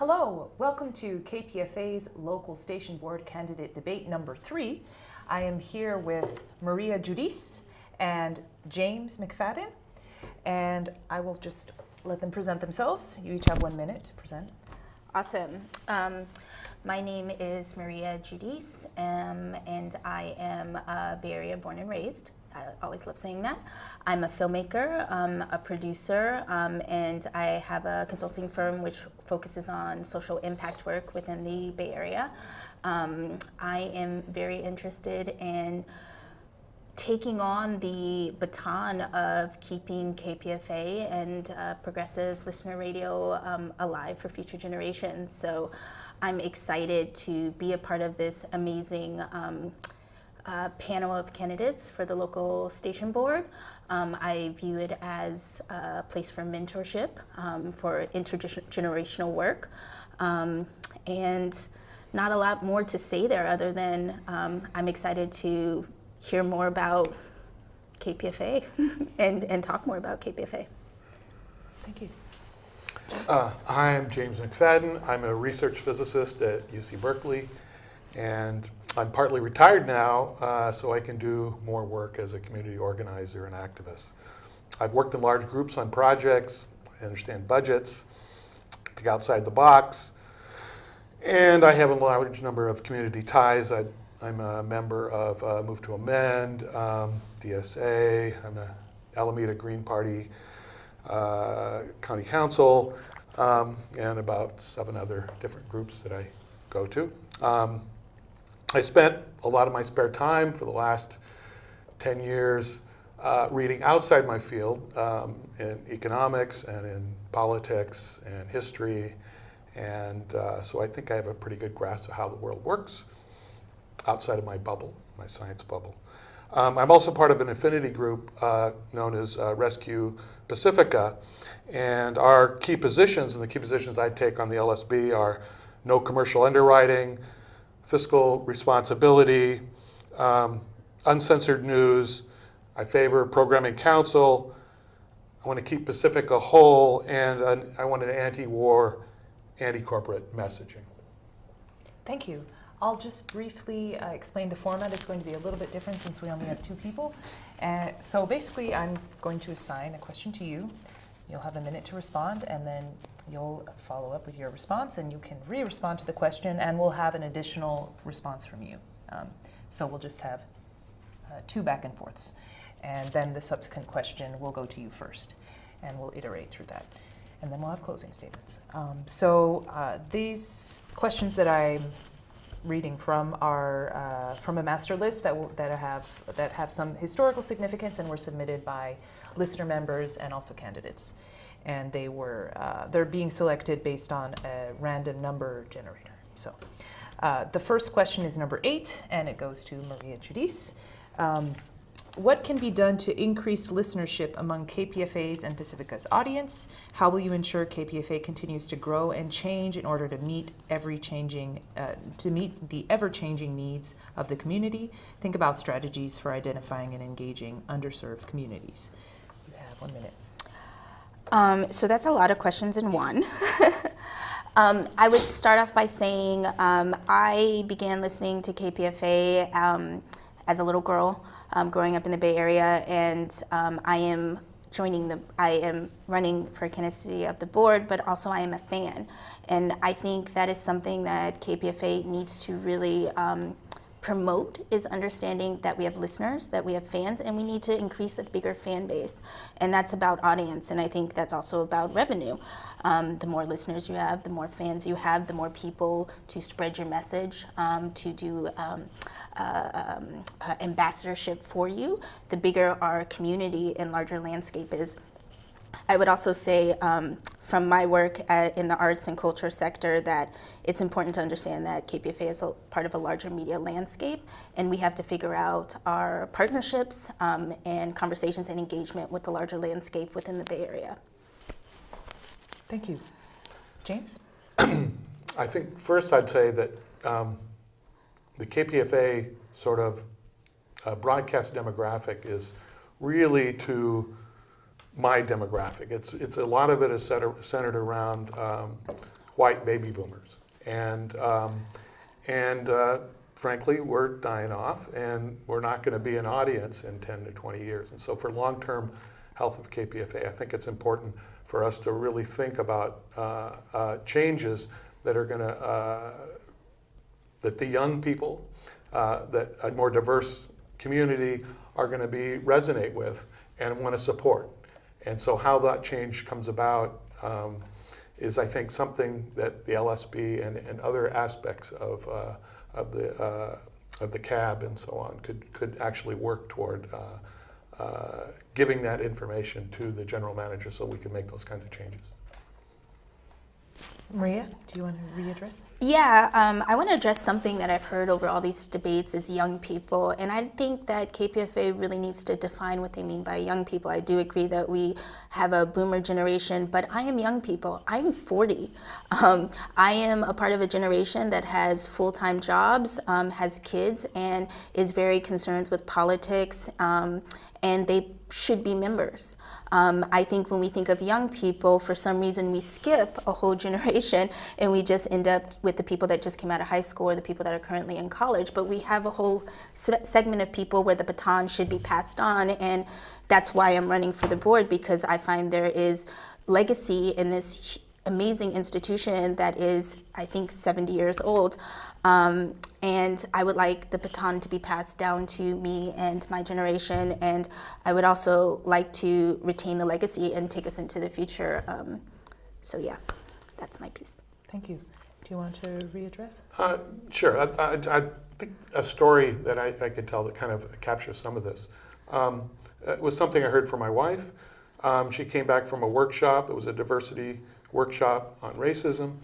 Hello, welcome to KPFA's Local Station Board Candidate Debate number 3. I am here with Maria Judice and James McFadden, and I will just let them present themselves. You each have 1 minute to present. Awesome. My name is Maria Judice, and I am Bay Area born and raised. I always love saying that. I'm a filmmaker, a producer, and I have a consulting firm which focuses on social impact work within the Bay Area. I am very interested in taking on the baton of keeping KPFA and progressive listener radio alive for future generations. So I'm excited to be a part of this amazing panel of candidates for the local station board. I view it as a place for mentorship, for intergenerational work, and not a lot more to say there other than I'm excited to hear more about KPFA and talk more about KPFA. Thank you. I'm James McFadden. I'm a research physicist at UC Berkeley, and I'm partly retired now, so I can do more work as a community organizer and activist. I've worked in large groups on projects, I understand budgets, think outside the box, and I have a large number of community ties. I'm a member of Move to Amend, DSA, I'm a Alameda Green Party County Council, and about 7 other different groups that I go to. I spent a lot of my spare time for the last 10 years reading outside my field in economics and in politics and history, and so I think I have a pretty good grasp of how the world works outside of my bubble, my science bubble. I'm also part of an affinity group known as Rescue Pacifica, and our key positions, and the key positions I take on the LSB are no commercial underwriting, fiscal responsibility, uncensored news. I favor programming council. I want to keep Pacifica whole, and I want an anti-war, anti-corporate messaging. Thank you. I'll just briefly explain the format. It's going to be a little bit different since we only have 2 people. So basically, I'm going to assign a question to you. You'll have a minute to respond, and then you'll follow up with your response, and you can re-respond to the question, and we'll have an additional response from you. So we'll just have 2 back and forths. And then the subsequent question will go to you first, and we'll iterate through that. And then we'll have closing statements. These questions that I'm reading from are from a master list that have some historical significance and were submitted by listener members and also candidates. And they're being selected based on a random number generator. So the first question is number 8, and it goes to Maria Judice. What can be done to increase listenership among KPFA's and Pacifica's audience? How will you ensure KPFA continues to grow and change in order to meet the ever-changing needs of the community? Think about strategies for identifying and engaging underserved communities. You have 1 minute. So that's a lot of questions in one. I would start off by saying I began listening to KPFA as a little girl growing up in the Bay Area, and I am running for candidacy of the board, but also I am a fan. And I think that is something that KPFA needs to really promote, is understanding that we have listeners, that we have fans, and we need to increase a bigger fan base. And that's about audience, and I think that's also about revenue. The more listeners you have, the more fans you have, the more people to spread your message, to do ambassadorship for you, the bigger our community and larger landscape is. I would also say from my work in the arts and culture sector that it's important to understand that KPFA is a part of a larger media landscape, and we have to figure out our partnerships and conversations and engagement with the larger landscape within the Bay Area. Thank you. James? I think first I'd say that the KPFA sort of broadcast demographic is really to my demographic. It's a lot of it is centered around white baby boomers. And frankly, we're dying off, and we're not going to be an audience in 10 to 20 years. And so for long-term health of Kpfa, I think it's important for us to really think about changes that are going to, that the young people, that a more diverse community are going to resonate with and want to support. And so how that change comes about is, I think, something that the LSB and other aspects of the CAB and so on could actually work toward giving that information to the general manager so we can make those kinds of changes. Maria, do you want to readdress? Yeah, I want to address something that I've heard over all these debates is young people. And I think that Kpfa really needs to define what they mean by young people. I do agree that we have a boomer generation, but I am young people. I'm 40. I am a part of a generation that has full-time jobs, has kids, and is very concerned with politics, and they should be members. I think when we think of young people, for some reason we skip a whole generation and we just end up with the people that just came out of high school or the people that are currently in college. But we have a whole segment of people where the baton should be passed on, and that's why I'm running for the board, because I find there is legacy in this amazing institution that is, I think, 70 years old. And I would like the baton to be passed down to me and my generation. And I would also like to retain the legacy and take us into the future. So yeah, that's my piece. Thank you. Do you want to readdress? Sure. I think a story that I could tell that kind of captures some of this. It was something I heard from my wife. She came back from a workshop. It was a diversity workshop on racism.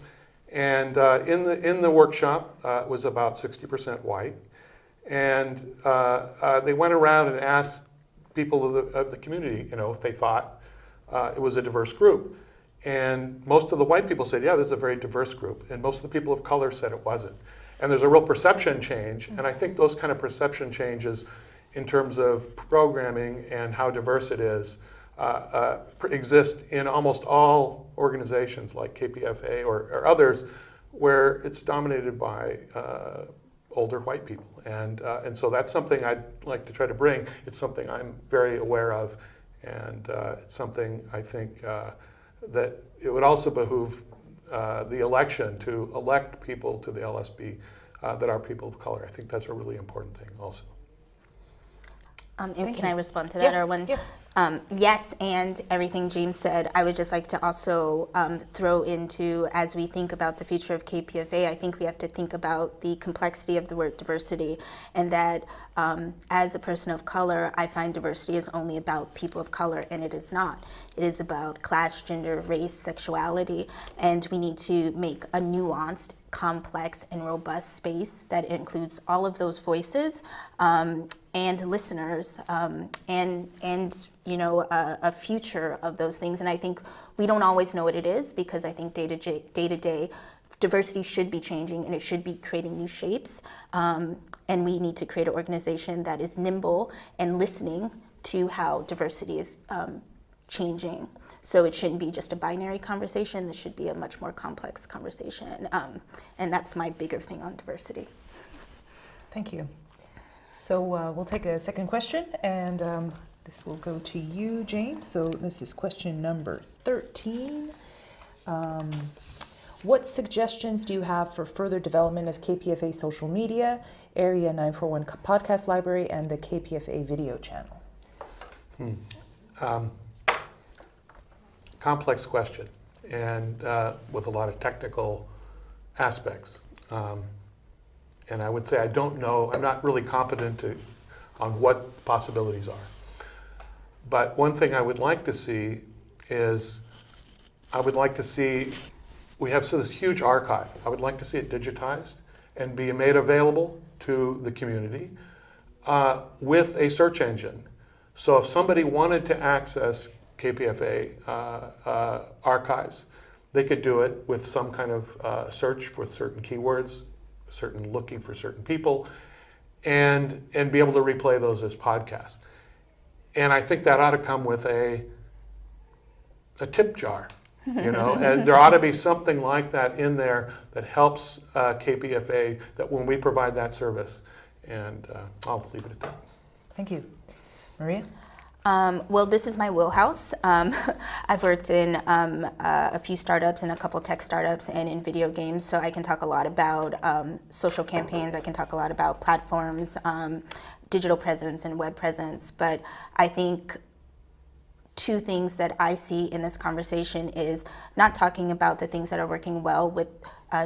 And in the workshop, it was about 60% white. And they went around and asked people of the community, if they thought it was a diverse group. And most of the white people said, yeah, this is a very diverse group. And most of the people of color said it wasn't. And there's a real perception change. And I think those kind of perception changes in terms of programming and how diverse it is exist in almost all organizations like Kpfa or others where it's dominated by older white people. And so that's something I'd like to try to bring. It's something I'm very aware of, and it's something I think that it would also behoove the election to elect people to the LSB that are people of color. I think that's a really important thing also. And can I respond to that? Yeah. Or one? Yes. Yes, and everything James said, I would just like to also throw into, as we think about the future of Kpfa, I think we have to think about the complexity of the word diversity, and that as a person of color, I find diversity is only about people of color, and it is not. It is about class, gender, race, sexuality, and we need to make a nuanced, complex, and robust space that includes all of those voices and listeners, and a future of those things. And I think we don't always know what it is, because I think day to day, diversity should be changing and it should be creating new shapes. And we need to create an organization that is nimble and listening to how diversity is changing. So it shouldn't be just a binary conversation. This should be a much more complex conversation. And that's my bigger thing on diversity. Thank you. So we'll take a second question, and this will go to you, James. So this is question number 13. What suggestions do you have for further development of Kpfa social media, Area 941 podcast library, and the Kpfa video channel? Complex question, and with a lot of technical aspects. And I would say I don't know, I'm not really competent on what possibilities are. But one thing I would like to see is, we have this huge archive. I would like to see it digitized and be made available to the community with a search engine. So if somebody wanted to access Kpfa archives, they could do it with some kind of search for certain keywords, looking for certain people, and be able to replay those as podcasts. And I think that ought to come with a tip jar And there ought to be something like that in there that helps KPFA, that when we provide that service. And I'll leave it at that. Thank you. Maria? Well, this is my wheelhouse. I've worked in a few startups and a couple tech startups and in video games, so I can talk a lot about social campaigns. I can talk a lot about platforms, digital presence and web presence. But I think two things that I see in this conversation is not talking about the things that are working well with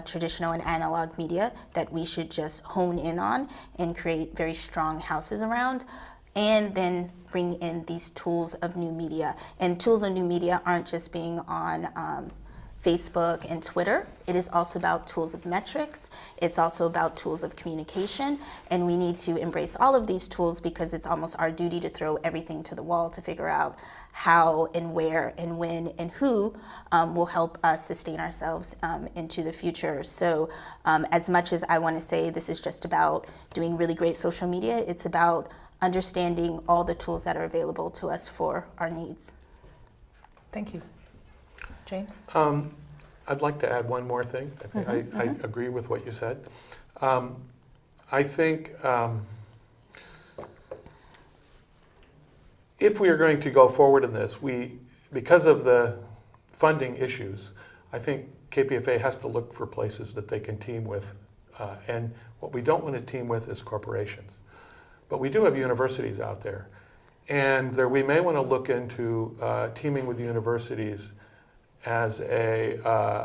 traditional and analog media that we should just hone in on and create very strong houses around, and then bring in these tools of new media. And tools of new media aren't just being on Facebook and Twitter. It is also about tools of metrics. It's also about tools of communication. And we need to embrace all of these tools because it's almost our duty to throw everything to the wall to figure out how and where and when and who will help us sustain ourselves into the future. So as much as I want to say this is just about doing really great social media, it's about understanding all the tools that are available to us for our needs. Thank you. James? I'd like to add one more thing. I think I agree with what you said. I think if we are going to go forward in this, because of the funding issues, I think KPFA has to look for places that they can team with. And what we don't want to team with is corporations. But we do have universities out there. And we may want to look into teaming with universities as a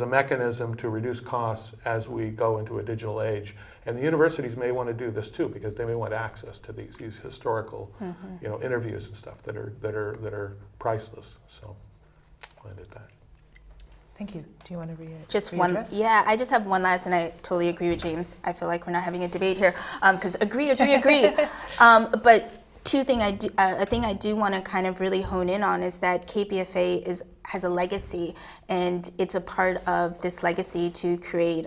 mechanism to reduce costs as we go into a digital age. And the universities may want to do this too, because they may want access to these historical interviews and stuff that are priceless. So I'll end at that. Thank you. Do you want to just one? Yeah, I just have one last, and I totally agree with James. I feel like we're not having a debate here, because agree. But a thing I do want to kind of really hone in on is that KPFA has a legacy, and it's a part of this legacy to create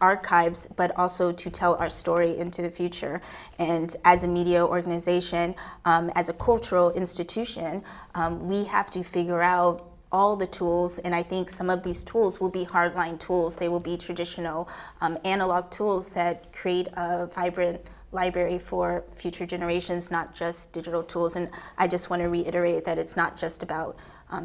archives, but also to tell our story into the future. And as a media organization, as a cultural institution, we have to figure out all the tools, and I think some of these tools will be hardline tools. They will be traditional analog tools that create a vibrant library for future generations, not just digital tools. And I just want to reiterate that it's not just about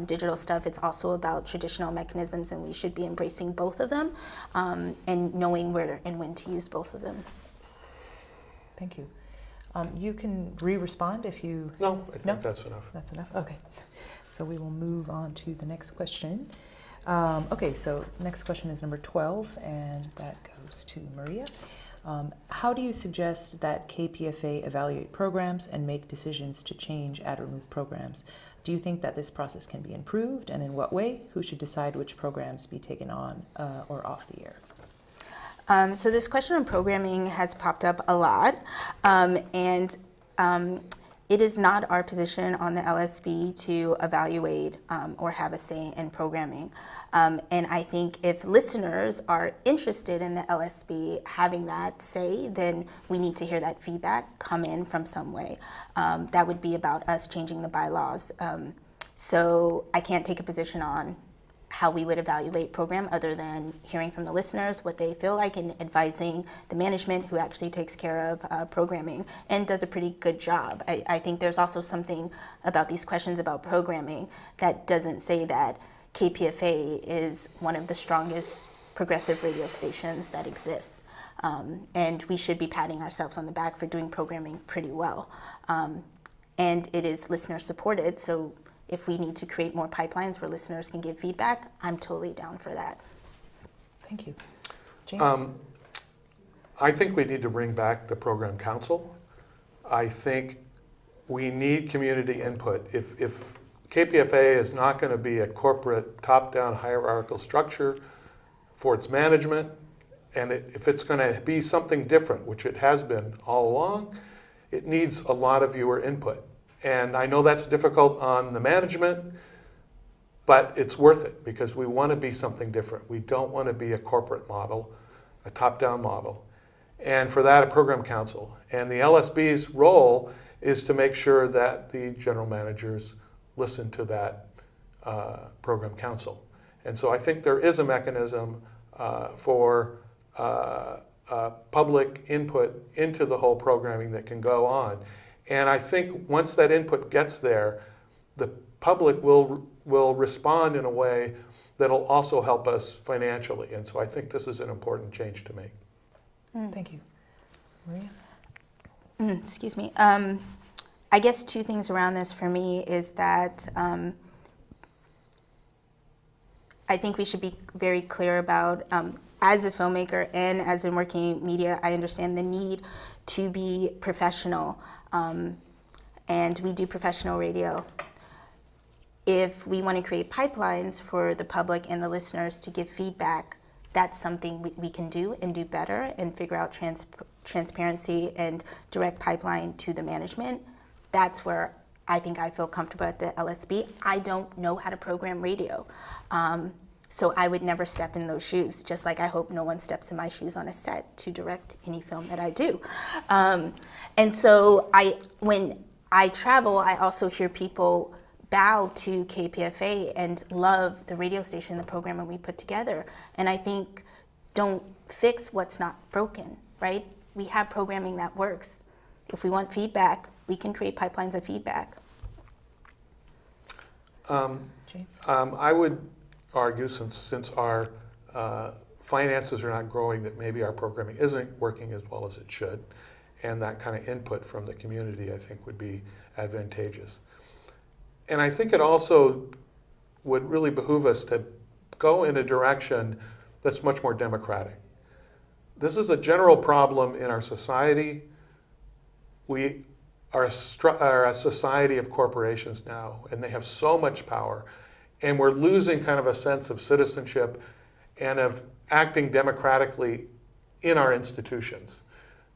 digital stuff, it's also about traditional mechanisms, and we should be embracing both of them and knowing where and when to use both of them. Thank you. You can respond if you... No, I think that's enough. That's enough? Okay. So we will move on to the next question. Okay, so next question is number 12, and that goes to Maria. How do you suggest that KPFA evaluate programs and make decisions to change, add, or remove programs? Do you think that this process can be improved, and in what way? Who should decide which programs be taken on or off the air? So this question on programming has popped up a lot, it is not our position on the LSB to evaluate or have a say in programming. And I think if listeners are interested in the LSB having that say, then we need to hear that feedback come in from some way. That would be about us changing the bylaws. So I can't take a position on how we would evaluate program other than hearing from the listeners what they feel like and advising the management who actually takes care of programming and does a pretty good job. I think there's also something about these questions about programming that doesn't say that KPFA is one of the strongest progressive radio stations that exists. And we should be patting ourselves on the back for doing programming pretty well. And it is listener supported, so if we need to create more pipelines where listeners can give feedback, I'm totally down for that. Thank you. James? I think we need to bring back the program council. I think we need community input. If KPFA is not going to be a corporate top-down hierarchical structure for its management, and if it's going to be something different, which it has been all along, it needs a lot of viewer input. And I know that's difficult on the management, but it's worth it because we want to be something different. We don't want to be a corporate model, a top-down model. And for that, a program council. And the LSB's role is to make sure that the general managers listen to that program council. And so I think there is a mechanism for public input into the whole programming that can go on. And I think once that input gets there, the public will respond in a way that'll also help us financially. And so I think this is an important change to make. Thank you. Maria? Excuse me. I guess two things around this for me is that I think we should be very clear about, as a filmmaker and as in working media, I understand the need to be professional, and we do professional radio. If we want to create pipelines for the public and the listeners to give feedback, that's something we can do and do better and figure out transparency and direct pipeline to the management. That's where I think I feel comfortable at the LSB. I don't know how to program radio. So I would never step in those shoes, just like I hope no one steps in my shoes on a set to direct any film that I do. And so when I travel, I also hear people bow to Kpfa and love the radio station, the programming we put together. And I think don't fix what's not broken, right? We have programming that works. If we want feedback, we can create pipelines of feedback. James? I would argue, since our finances are not growing, that maybe our programming isn't working as well as it should, and that kind of input from the community, I think, would be advantageous. And I think it also would really behoove us to go in a direction that's much more democratic. This is a general problem in our society. We are a society of corporations now, and they have so much power. And we're losing kind of a sense of citizenship and of acting democratically in our institutions.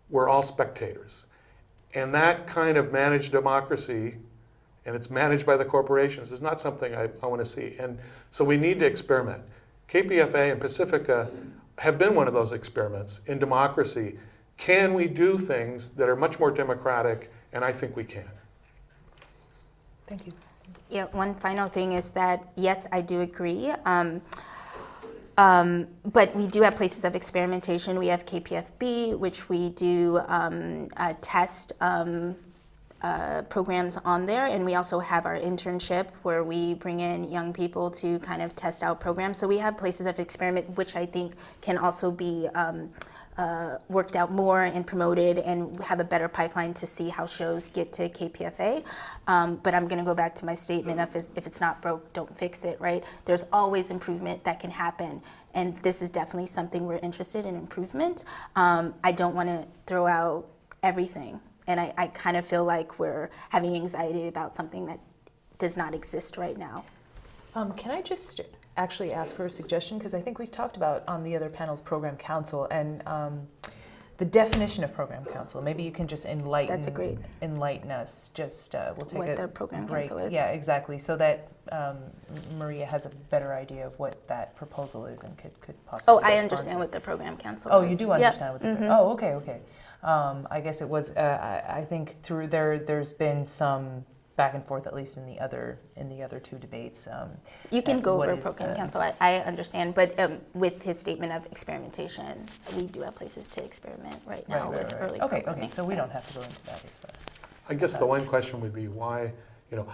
We're all spectators. And that kind of managed democracy, and it's managed by the corporations, is not something I want to see. And so we need to experiment. Kpfa and Pacifica have been one of those experiments in democracy. Can we do things that are much more democratic? And I think we can. Thank you. Yeah, one final thing is that, yes, I do agree. But we do have places of experimentation. We have KPFB, which we do test programs on there, and we also have our internship where we bring in young people to kind of test out programs. So we have places of experiment, which I think can also be worked out more and promoted, and have a better pipeline to see how shows get to KPFA. But I'm going to go back to my statement of if it's not broke, don't fix it, right? There's always improvement that can happen, and this is definitely something we're interested in, improvement. I don't want to throw out everything, and I kind of feel like we're having anxiety about something that does not exist right now. Can I just actually ask for a suggestion? Because I think we've talked about on the other panels program council and the definition of program council. Maybe you can just enlighten us. Just we'll take What a the program break. council is. Yeah, exactly. So that Maria has a better idea of what that proposal is and could possibly. Oh, I respond understand to. what the program council Oh, is. you do understand what the. Mm-hmm. Oh, okay. I guess it was. I think through there's been some back and forth, at least in the other two debates. You can go what over is program the- council. I understand, but with his statement of experimentation, we do have places to experiment right now with early programming. Okay, so we don't have to go into that. I guess the one question would be why,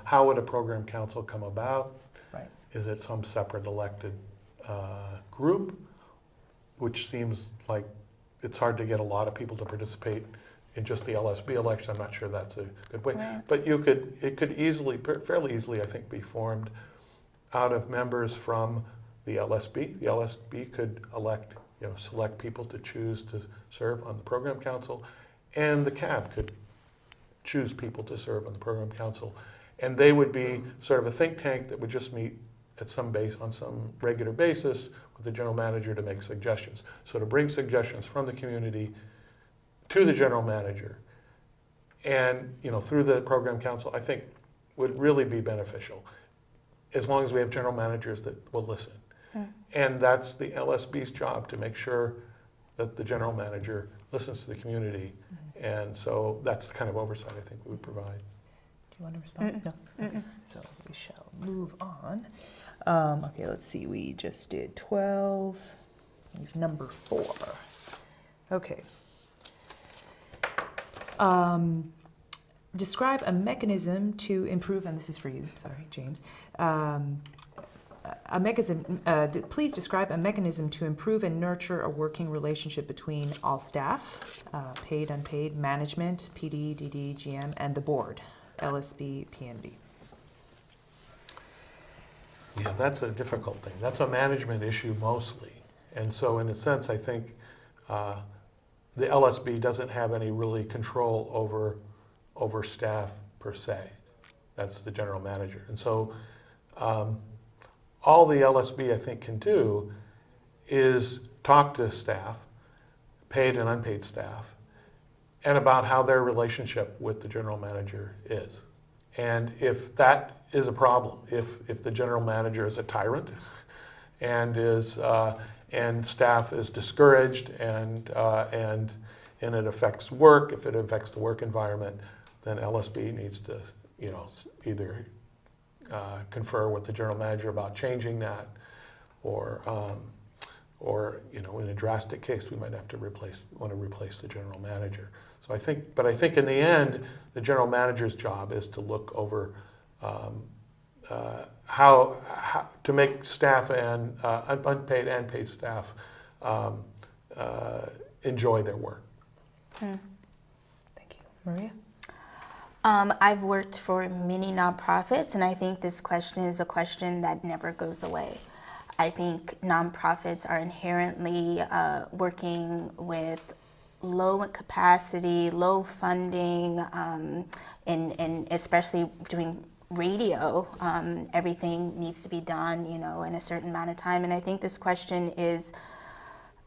how would a program council come about? Right. Is it some separate elected group, which seems like it's hard to get a lot of people to participate in just the LSB election. I'm not sure that's a good way. Right. But it could easily, fairly easily, I think, be formed out of members from the LSB. The LSB could elect, select people to choose to serve on the program council, and the CAB could choose people to serve on the program council. And they would be sort of a think tank that would just meet at on some regular basis with the general manager to make suggestions. So to bring suggestions from the community to the general manager and through the program council, I think would really be beneficial as long as we have general managers that will listen. And that's the LSB's job, to make sure that the general manager listens to the community. And so that's the kind of oversight I think we would provide. Do you want to respond? No? Okay, so we shall move on. Okay, let's see, we just did 12, we've number 4. Okay. Describe a mechanism to improve, and this is for you, sorry, James. Please describe a mechanism to improve and nurture a working relationship between all staff, paid, unpaid, management, PD, DD, GM, and the board, LSB, PNB. Yeah, that's a difficult thing. That's a management issue mostly. And so in a sense, I think the LSB doesn't have any really control over staff per se. That's the general manager. And so all the LSB I think can do is talk to staff, paid and unpaid staff, and about how their relationship with the general manager is. And if that is a problem, if the general manager is a tyrant and and staff is discouraged and it affects work, if it affects the work environment, then LSB needs to either confer with the general manager about changing that, or in a drastic case we might have to want to replace the general manager. So I think in the end the general manager's job is to look over how to make staff and unpaid and paid staff enjoy their work. Thank you. Maria? I've worked for many nonprofits, and I think this question is a question that never goes away. I think nonprofits are inherently working with low capacity, low funding, and especially doing radio. Everything needs to be done, in a certain amount of time. And I think this question is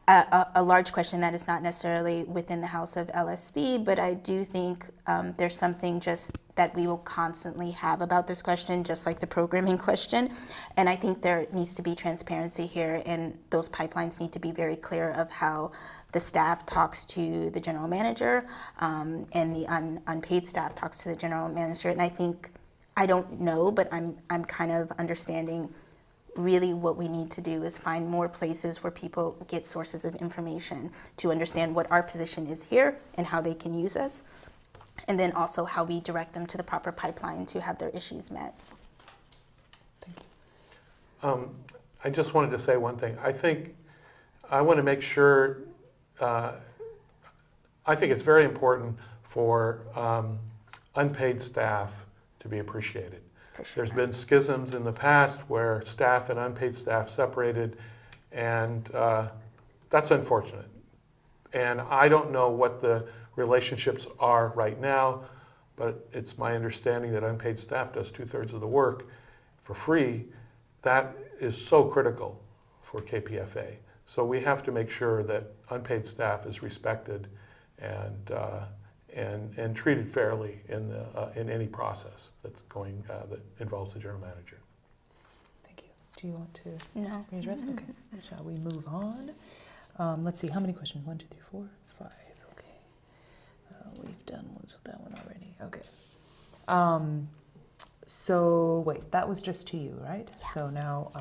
a large question that is not necessarily within the house of LSB, but I do think there's something just that we will constantly have about this question, just like the programming question. And I think there needs to be transparency here, and those pipelines need to be very clear of how the staff talks to the general manager, and the unpaid staff talks to the general manager. And I think, I don't know, but I'm kind of understanding really what we need to do is find more places where people get sources of information to understand what our position is here and how they can use us, and then also how we direct them to the proper pipeline to have their issues met. Thank you. I just wanted to say one thing. I want to make sure, I think it's very important for unpaid staff to be appreciated. For sure. There's been schisms in the past where staff and unpaid staff separated, and that's unfortunate. And I don't know what the relationships are right now, but it's my understanding that unpaid staff does 2/3 of the work for free. That is so critical for Kpfa. So we have to make sure that unpaid staff is respected and treated fairly in any process that's going that involves the general manager. Thank you. Do you want to No. readdress? Okay. Shall we move on? Let's see. How many questions? 1, 2, 3, 4, 5. Okay. We've done ones with that one already. Okay. So wait, that was just to you, right? Yeah. So now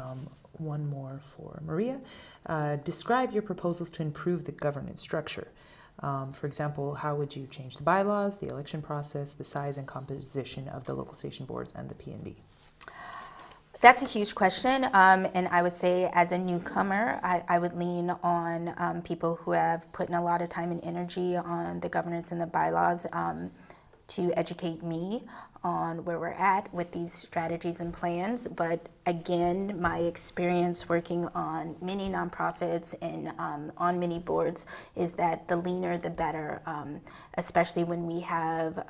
one more for Maria. Describe your proposals to improve the governance structure. For example, how would you change the bylaws, the election process, the size and composition of the local station boards and the PNB? That's a huge question, and I would say as a newcomer, I would lean on people who have put in a lot of time and energy on the governance and the bylaws to educate me on where we're at with these strategies and plans. But again, my experience working on many nonprofits and on many boards is that the leaner the better, especially when we have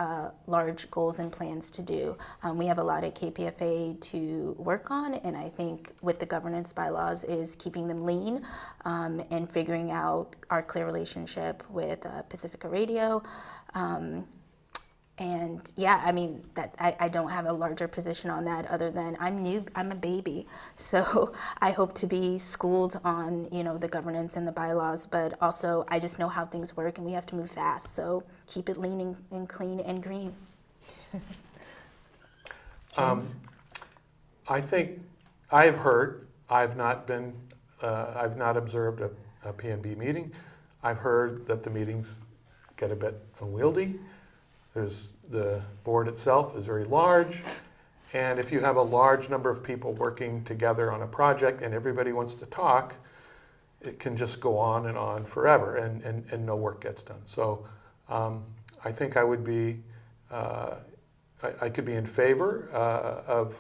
large goals and plans to do. We have a lot at Kpfa to work on, and I think with the governance bylaws is keeping them lean and figuring out our clear relationship with Pacifica Radio. And yeah, I mean, that I don't have a larger position on that other than I'm a baby. So I hope to be schooled on, the governance and the bylaws, but also I just know how things work and we have to move fast. So keep it lean and clean and green. James? I think I've heard, I've not observed a PNB meeting. I've heard that the meetings get a bit unwieldy. The board itself is very large, and if you have a large number of people working together on a project and everybody wants to talk, it can just go on and on forever, and no work gets done. So I think I would be, I could be in favor of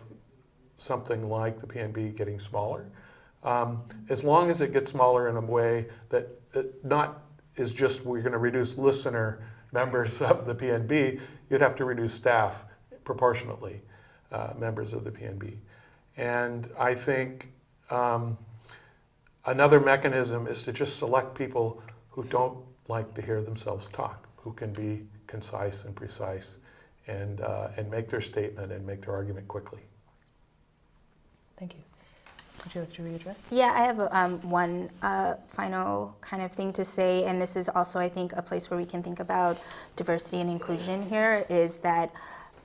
something like the PNB getting smaller, as long as it gets smaller in a way that it not is just we're going to reduce listener members of the PNB. You'd have to reduce staff proportionately, members of the PNB. And I think another mechanism is to just select people who don't like to hear themselves talk, who can be concise and precise and make their statement and make their argument quickly. Thank you. Would you like to readdress? Yeah, I have one final kind of thing to say, and this is also, I think, a place where we can think about diversity and inclusion here, is that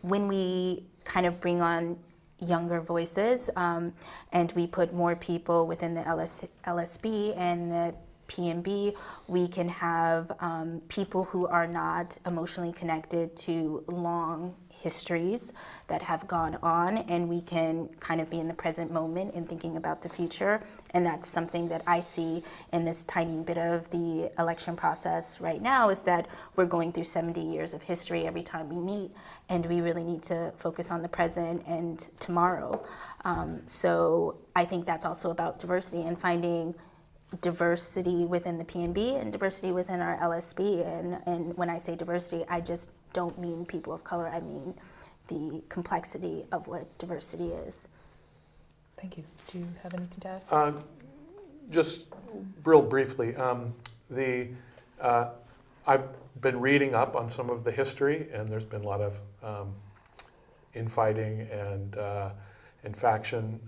when we kind of bring on younger voices and we put more people within the LSB and the PNB, we can have people who are not emotionally connected to long histories that have gone on, and we can kind of be in the present moment and thinking about the future. And that's something that I see in this tiny bit of the election process right now, is that we're going through 70 years of history every time we meet, and we really need to focus on the present and tomorrow. So I think that's also about diversity and finding diversity within the PNB and diversity within our LSB. And when I say diversity, I just don't mean people of color. I mean the complexity of what diversity is. Thank you. Do you have anything to add? Just real briefly, I've been reading up on some of the history, and there's been a lot of infighting and faction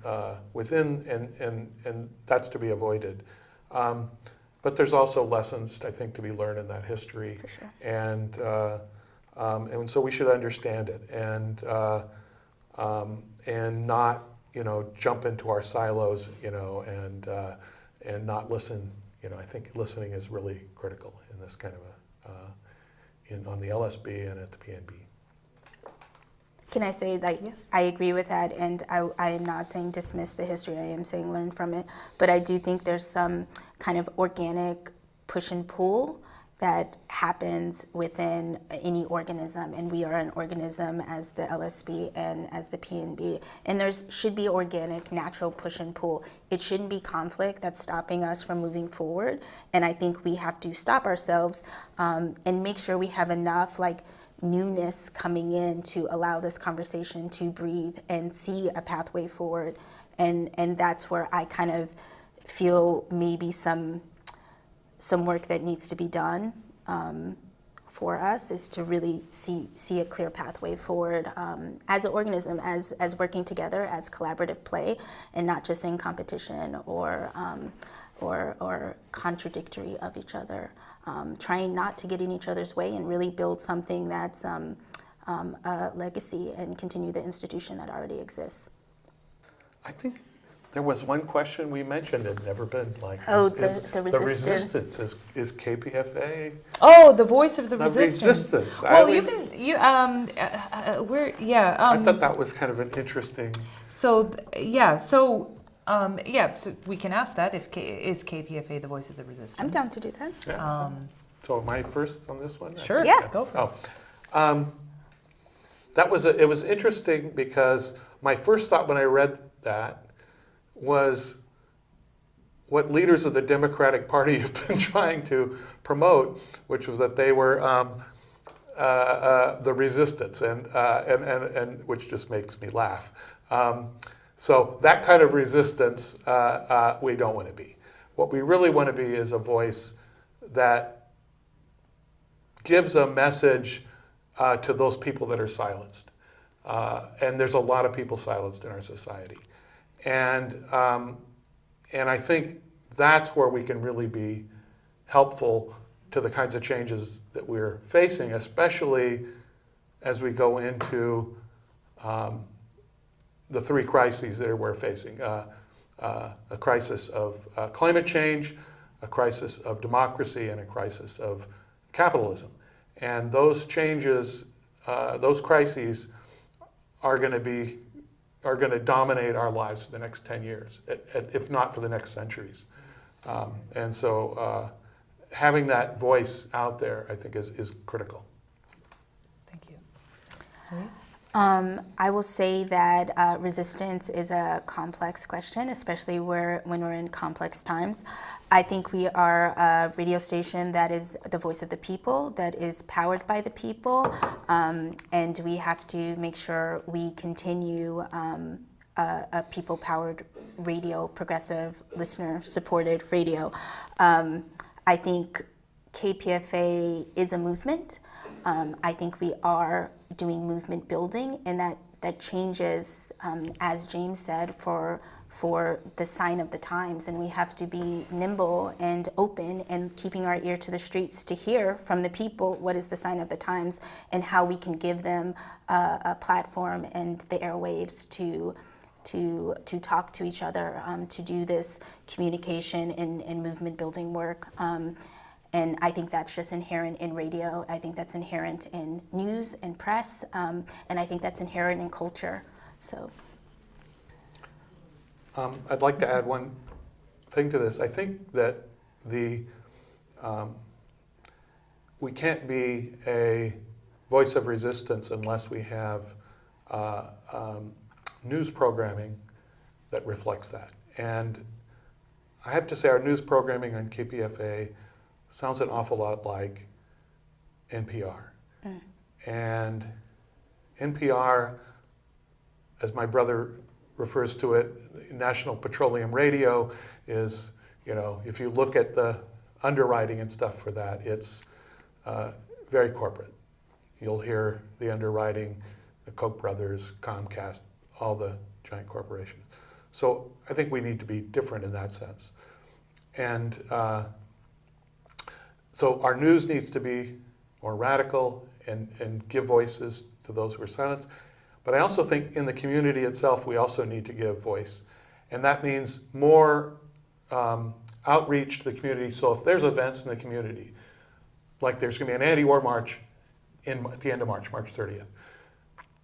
within, and that's to be avoided. But there's also lessons, I think, to be learned in that history. For sure. And so we should understand it and not, jump into our silos, and not listen. I think listening is really critical in this kind of on the LSB and at the PNB. Can I say that Yes. I agree with that, and I am not saying dismiss the history, I am saying learn from it, but I do think there's some kind of organic push and pull that happens within any organism, and we are an organism as the LSB and as the PNB, and there should be organic, natural push and pull. It shouldn't be conflict that's stopping us from moving forward, and I think we have to stop ourselves and make sure we have enough newness coming in to allow this conversation to breathe and see a pathway forward. And that's where I kind of feel maybe some work that needs to be done for us, is to really see a clear pathway forward as an organism, as working together, as collaborative play, and not just in competition or contradictory of each other. Trying not to get in each other's way and really build something that's a legacy and continue the institution that already exists. I think there was one question we mentioned had never been the the resistance. resistance. Is Kpfa Oh, the voice of the the resistance. resistance? Well, I thought that was kind of an interesting. So we can ask that, is KPFA the voice of the resistance? I'm down to do that. Yeah. So am I first on this one? Sure. Yeah. Go for it. It was interesting because my first thought when I read that was what leaders of the Democratic Party have been trying to promote, which was that they were the resistance, and which just makes me laugh. So that kind of resistance we don't want to be. What we really want to be is a voice that gives a message to those people that are silenced. And there's a lot of people silenced in our society. And I think that's where we can really be helpful to the kinds of changes that we're facing, especially as we go into the three crises that we're facing. A crisis of climate change, a crisis of democracy, and a crisis of capitalism. And those changes, those crises are going to dominate our lives for the next 10 years, if not for the next centuries. And so having that voice out there, I think, is critical. Thank you. Marie? I will say that resistance is a complex question, especially when we're in complex times. I think we are a radio station that is the voice of the people, that is powered by the people, and we have to make sure we continue a people-powered radio, progressive, listener-supported radio. I think Kpfa is a movement. I think we are doing movement building, and that changes, as James said, for the sign of the times, and we have to be nimble and open and keeping our ear to the streets to hear from the people what is the sign of the times and how we can give them a platform and the airwaves to talk to each other, to do this communication and movement building work. And I think that's just inherent in radio. I think that's inherent in news and press, and I think that's inherent in culture. So, I'd like to add one thing to this. I think that we can't be a voice of resistance unless we have news programming that reflects that. And I have to say, our news programming on KPFA sounds an awful lot like NPR. And NPR, as my brother refers to it, National Petroleum Radio, is, if you look at the underwriting and stuff for that, it's very corporate. You'll hear the underwriting, the Koch brothers, Comcast, all the giant corporations. So I think we need to be different in that sense. And so our news needs to be more radical and give voices to those who are silenced. But I also think in the community itself, we also need to give voice. And that means more outreach to the community. So if there's events in the community, like there's going to be an anti-war march at the end of March, March 30th.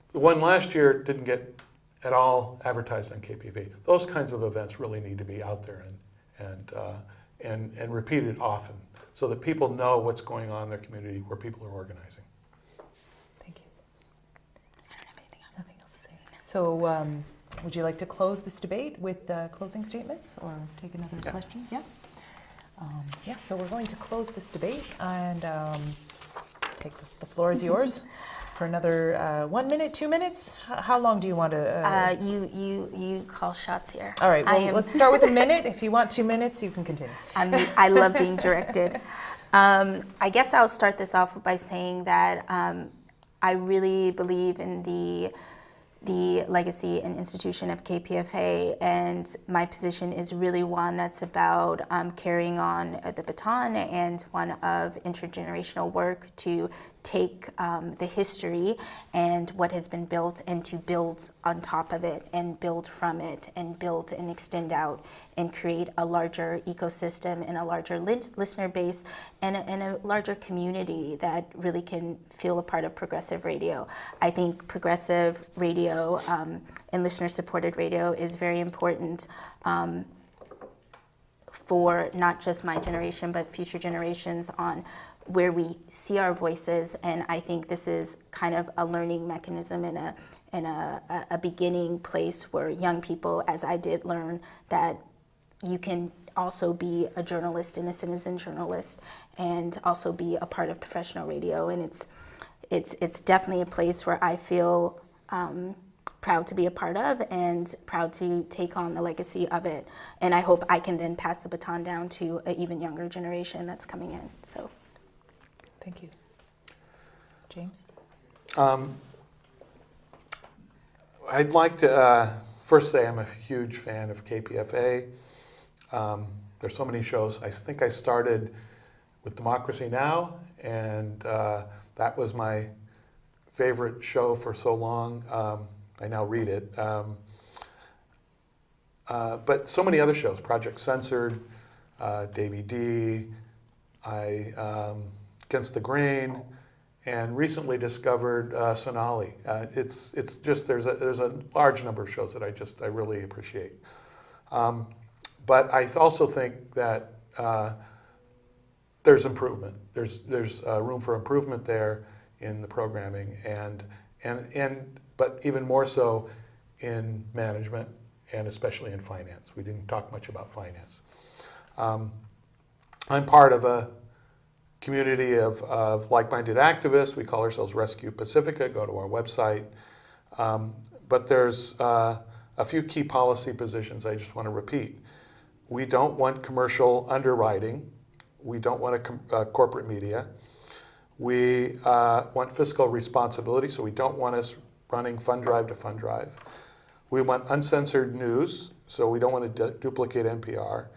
The one last year didn't get at all advertised on KPFA. Those kinds of events really need to be out there and repeated often, so that people know what's going on in their community, where people are organizing. Thank you. I don't have anything else. Nothing else to say. So would you like to close this debate with closing statements or take another question? Yeah. So we're going to close this debate, and the floor is yours for another 1 minute, 2 minutes. How long do you want to? You call shots here. All right. Well, let's start with a minute. If you want 2 minutes, you can continue. I love being directed. I guess I'll start this off by saying that I really believe in the legacy and institution of Kpfa, and my position is really one that's about carrying on the baton and one of intergenerational work to take the history and what has been built and to build on top of it and build from it and build and extend out and create a larger ecosystem and a larger listener base and a larger community that really can feel a part of progressive radio. I think progressive radio and listener-supported radio is very important for not just my generation but future generations on where we see our voices, and I think this is kind of a learning mechanism and a beginning place where young people, as I did, learn that you can also be a journalist and a citizen journalist and also be a part of professional radio, and it's definitely a place where I feel proud to be a part of and proud to take on the legacy of it, and I hope I can then pass the baton down to an even younger generation that's coming in. So. Thank you. James? I'd like to first say I'm a huge fan of KPFA. There's so many shows. I think I started with Democracy Now!, and that was my favorite show for so long. I now read it. But so many other shows, Project Censored, Davey D, Against the Grain, and recently discovered Sonali. It's just there's a large number of shows that I really appreciate. But I also think that there's improvement. There's room for improvement there in the programming, but even more so in management and especially in finance. We didn't talk much about finance. I'm part of a community of like-minded activists. We call ourselves Rescue Pacifica. Go to our website. But there's a few key policy positions I just want to repeat. We don't want commercial underwriting. We don't want corporate media. We want fiscal responsibility, so we don't want us running fund drive to fund drive. We want uncensored news, so we don't want to duplicate NPR.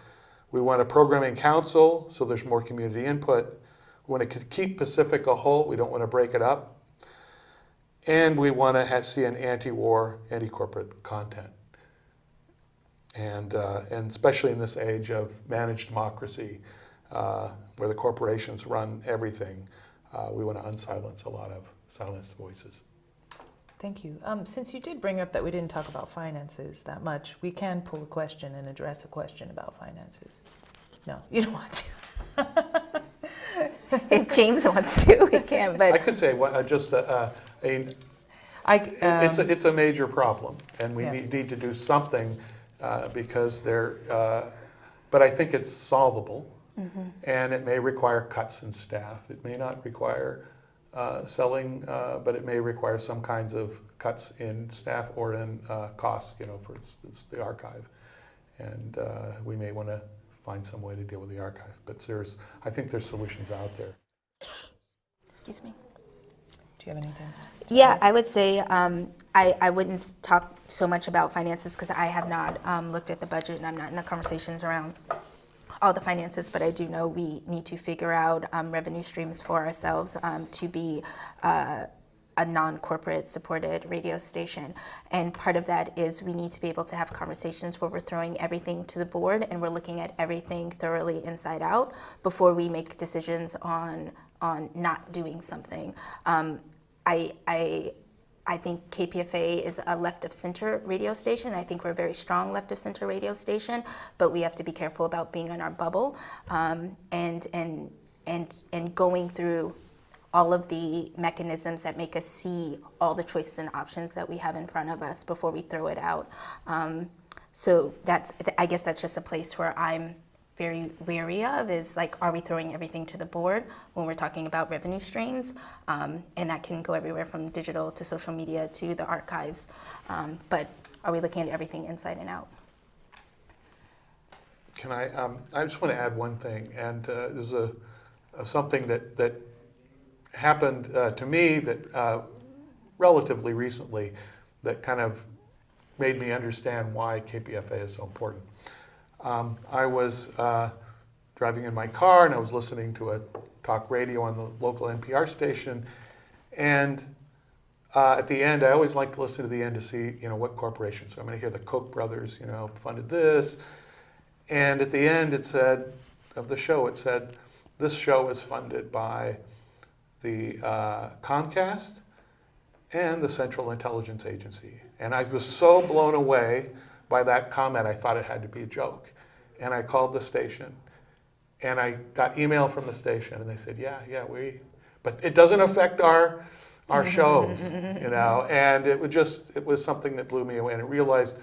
We want a programming council, so there's more community input. We want to keep Pacifica whole. We don't want to break it up. And we want to see an anti-war, anti-corporate content. And especially in this age of managed democracy, where the corporations run everything, we want to unsilence a lot of silenced voices. Thank you. Since you did bring up that we didn't talk about finances that much, we can pull a question and address a question about finances. No, you don't want to. If James wants to, we can. But I could say it's a major problem, and we need to do something because but I think it's solvable, and it may require cuts in staff. It may not require selling, but it may require some kinds of cuts in staff or in costs, for instance, the archive. And we may want to find some way to deal with the archive. But I think there's solutions out there. excuse me. Do you have anything? Yeah, I would say I wouldn't talk so much about finances because I have not looked at the budget and I'm not in the conversations around all the finances, but I do know we need to figure out revenue streams for ourselves to be a non-corporate supported radio station. And part of that is we need to be able to have conversations where we're throwing everything to the board and we're looking at everything thoroughly inside out before we make decisions on not doing something. I think Kpfa is a left-of-center radio station. I think we're a very strong left-of-center radio station, but we have to be careful about being in our bubble and going through all of the mechanisms that make us see all the choices and options that we have in front of us before we throw it out. So I guess that's just a place where I'm very wary of is like, are we throwing everything to the board when we're talking about revenue streams? And that can go everywhere from digital to social media to the archives. But are we looking at everything inside and out? Can I just want to add one thing, and there's something that happened to me that relatively recently that kind of made me understand why Kpfa is so important. I was driving in my car and I was listening to a talk radio on the local NPR station, and at the end, I always like to listen to the end to see what corporations. So I'm going to hear the Koch brothers, funded this, and at the end it said this show is funded by the Comcast and the Central Intelligence Agency, and I was so blown away by that comment, I thought it had to be a joke. And I called the station, and I got email from the station, and they said, but it doesn't affect our shows, And it was something that blew me away, and I realized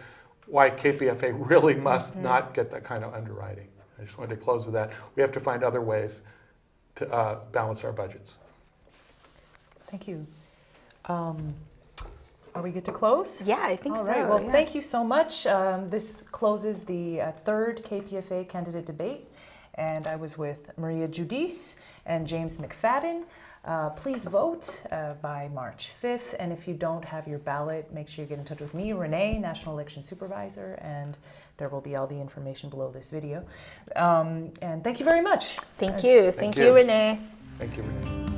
why Kpfa really must not get that kind of underwriting. I just wanted to close with that. We have to find other ways to balance our budgets. Thank you. Are we good to close? Yeah, I think so. All right. Well, yeah. Thank you so much. This closes the third Kpfa candidate debate, and I was with Maria Judice and James McFadden. Please vote by March 5th, and if you don't have your ballot, make sure you get in touch with me, Renee, National Election Supervisor, and there will be all the information below this video. And thank you very much. Thank you. Thank you, Renee. Thank you, Renee.